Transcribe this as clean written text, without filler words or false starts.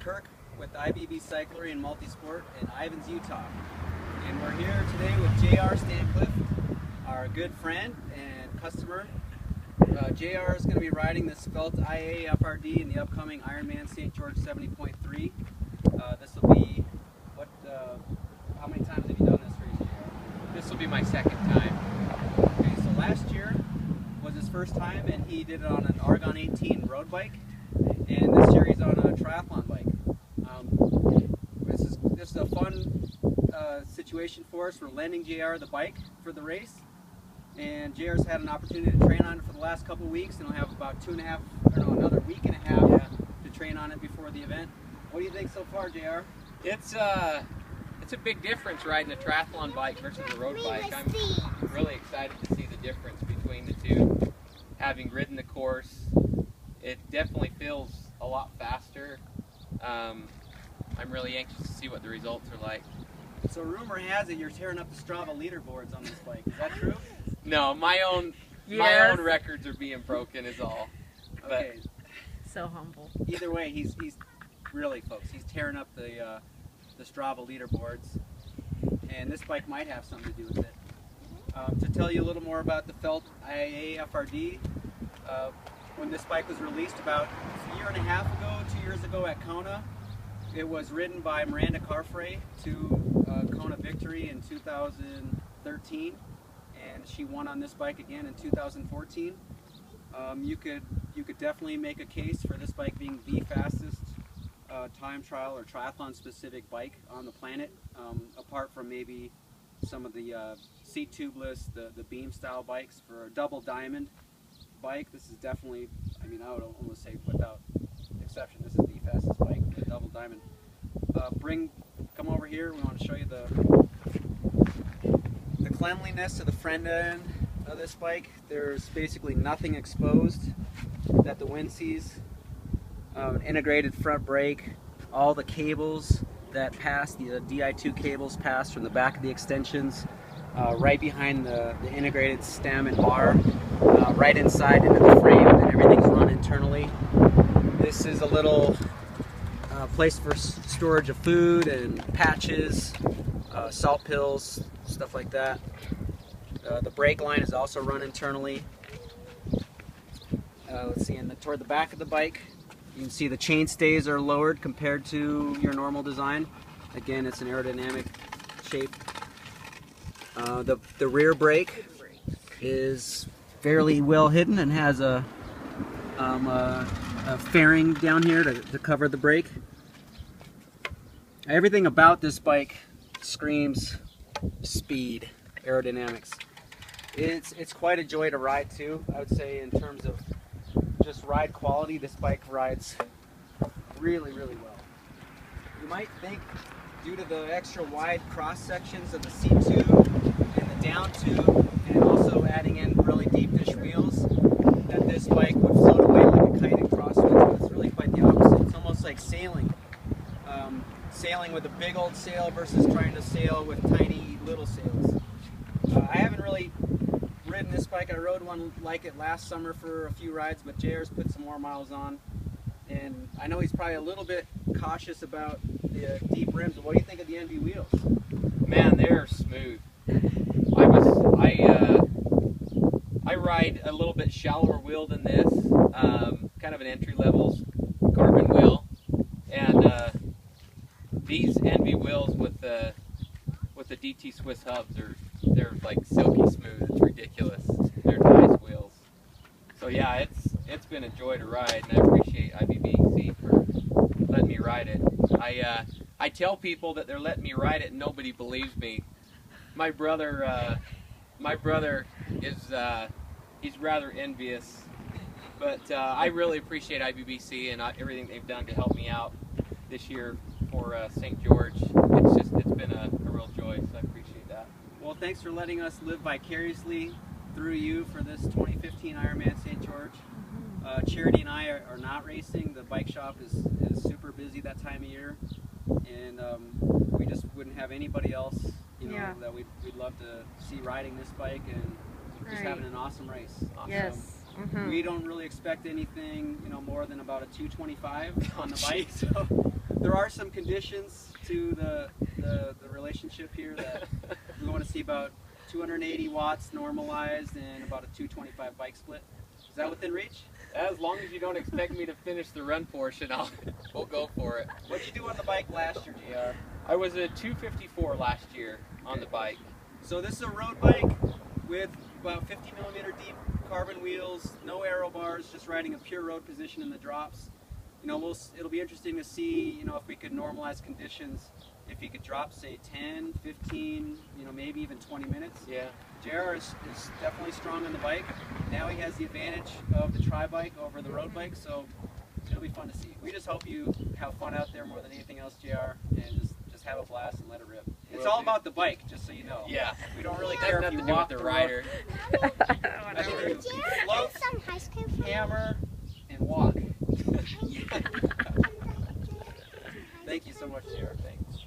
Kirk with IBB Cyclery and Multisport in Ivins, Utah. And we're here today with JR St, our good friend and customer. JR is going to be riding this Felt IA FRD in the upcoming Ironman St. George 70.3. This will be, how many times have you done this race, JR? This will be my second time. Okay, so last year was his first time, and he did it on an Argon 18 road bike, and this year he's on a triathlon bike. This is a fun situation for us. We're lending JR the bike for the race, and JR's had an opportunity to train on it for the last couple of weeks, and he'll have about another week and a half to train on it before the event. What do you think so far, JR? It's a big difference riding a triathlon bike versus a road bike. I'm really excited to see the difference between the two. Having ridden the course, it definitely feels a lot faster. I'm really anxious to see what the results are like. So rumor has it you're tearing up the Strava leaderboards on this bike. Is that true? No, my own records are being broken is all. Okay. So humble. Either way, he's really, folks, he's tearing up the Strava leaderboards, and this bike might have something to do with it. To tell you a little more about the Felt IA FRD, when this bike was released about a year and a half ago, 2 years ago at Kona, it was ridden by Miranda Carfrae to Kona victory in 2013, and she won on this bike again in 2014. You could definitely make a case for this bike being the fastest time trial or triathlon specific bike on the planet, apart from maybe some of the seat tubeless, the beam style bikes. For a double diamond bike, this is definitely, I mean, I would almost say without exception, this is the fastest bike, the double diamond. Come over here, we want to show you the cleanliness of the front end of this bike. There's basically nothing exposed that the wind sees. An integrated front brake, all the cables that pass, the Di2 cables pass from the back of the extensions, right behind the integrated stem and bar, right inside into the frame, and everything's run internally. This is a little place for storage of food and patches, salt pills, stuff like that. The brake line is also run internally. Let's see, toward the back of the bike, you can see the chain stays are lowered compared to your normal design. Again, it's an aerodynamic shape. The rear brake is fairly well hidden and has a fairing down here to cover the brake. Everything about this bike screams speed, aerodynamics. It's quite a joy to ride too. I would say in terms of just ride quality, this bike rides really, really well. You might think, due to the extra wide cross sections of the seat tube and the down tube, and also adding in really deep dish wheels, that this bike would float away like a kite in crosswinds, but it's really quite the opposite. It's almost like sailing. Sailing with a big old sail versus trying to sail with tiny little sails. I haven't really ridden this bike. I rode one like it last summer for a few rides, but JR's put some more miles on, and I know he's probably a little bit cautious about the deep rims. But what do you think of the NV wheels? Man, they're smooth. I ride a little bit shallower wheel than this, kind of an entry-level carbon wheel, and these NV wheels with the DT Swiss hubs they're like silky smooth. It's ridiculous. They're nice wheels. So yeah, it's been a joy to ride, and I appreciate IBBC for letting me ride it. I tell people that they're letting me ride it, and nobody believes me. My brother is he's rather envious, but I really appreciate IBBC and everything they've done to help me out this year for St. George. It's been a real joy, so I appreciate that. Well, thanks for letting us live vicariously through you for this 2015 Ironman St. George. Charity and I are not racing. The bike shop is super busy that time of year, and we just wouldn't have anybody else, that we'd love to see riding this bike and just having an awesome race. Awesome. Yes. We don't really expect anything, more than about a 225 on the bike. So there are some conditions to the relationship here that we want to see about 280 watts normalized and about a 225 bike split. Is that within reach? As long as you don't expect me to finish the run portion, we'll go for it. What did you do on the bike last year, JR? I was a 254 last year on the bike. So this is a road bike with about 50 millimeter deep carbon wheels, no aero bars, just riding a pure road position in the drops. You know, it'll be interesting to see, you know, if we could normalize conditions, if you could drop, say, 10, 15, you know, maybe even 20 minutes. Yeah. JR is definitely strong on the bike. Now he has the advantage of the tri-bike over the road bike, so it'll be fun to see. We just hope you have fun out there more than anything else, JR, and just have a blast and let it rip. It's all about the bike, just so you know. Yeah. We don't really care if you walk the rider. I think you float, hammer, and walk. Thank you so much, JR. Thanks.